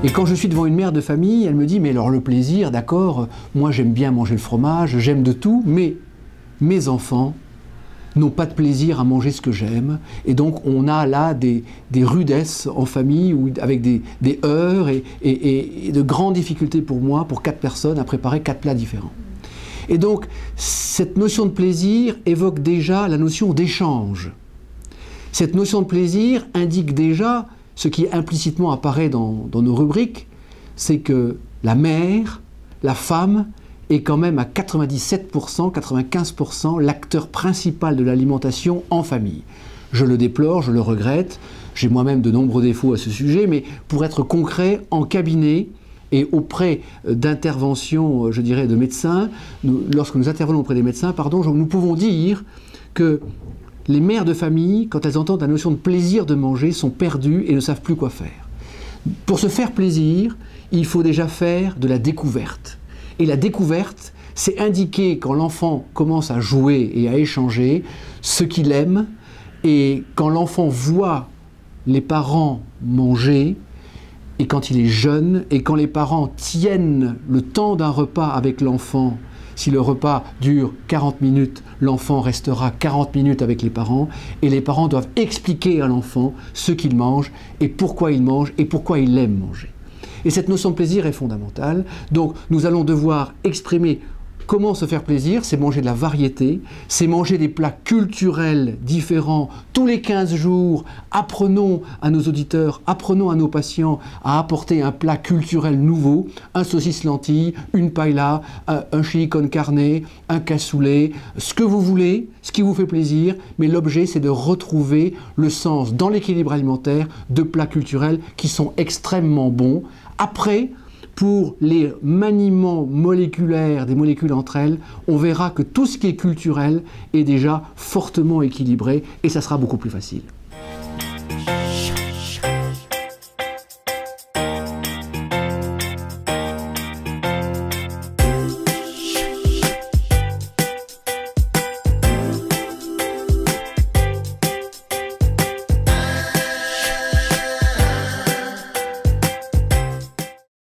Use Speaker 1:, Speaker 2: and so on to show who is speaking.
Speaker 1: Et quand je suis devant une mère de famille, elle me dit « mais alors le plaisir, d'accord, moi j'aime bien manger le fromage, j'aime de tout, mais mes enfants n'ont pas de plaisir à manger ce que j'aime. » Et donc on a là des rudesses en famille, avec des heurts et de grandes difficultés pour moi, pour 4 personnes, à préparer 4 plats différents. Et donc cette notion de plaisir évoque déjà la notion d'échange. Cette notion de plaisir indique déjà ce qui implicitement apparaît dans nos rubriques, c'est que la mère, la femme, est quand même à 97%, 95% l'acteur principal de l'alimentation en famille. Je le déplore, je le regrette, j'ai moi-même de nombreux défauts à ce sujet, mais pour être concret, en cabinet et auprès d'interventions, je dirais, de médecins, lorsque nous intervenons auprès des médecins, pardon, nous pouvons dire que les mères de famille, quand elles entendent la notion de plaisir de manger, sont perdues et ne savent plus quoi faire. Pour se faire plaisir, il faut déjà faire de la découverte. Et la découverte, c'est indiquer quand l'enfant commence à jouer et à échanger ce qu'il aime, et quand l'enfant voit les parents manger, et quand il est jeune, et quand les parents tiennent le temps d'un repas avec l'enfant. Si le repas dure 40 minutes, l'enfant restera 40 minutes avec les parents, et les parents doivent expliquer à l'enfant ce qu'il mange et pourquoi il mange et pourquoi il aime manger. Et cette notion de plaisir est fondamentale. Donc nous allons devoir exprimer comment se faire plaisir, c'est manger de la variété, c'est manger des plats culturels différents tous les 15 jours. Apprenons à nos auditeurs, apprenons à nos patients à apporter un plat culturel nouveau, un saucisse lentille, une paella, un chili con carne, un cassoulet, ce que vous voulez, ce qui vous fait plaisir, mais l'objet c'est de retrouver le sens dans l'équilibre alimentaire de plats culturels qui sont extrêmement bons. Après, pour les maniements moléculaires des molécules entre elles, on verra que tout ce qui est culturel est déjà fortement équilibré et ça sera beaucoup plus facile.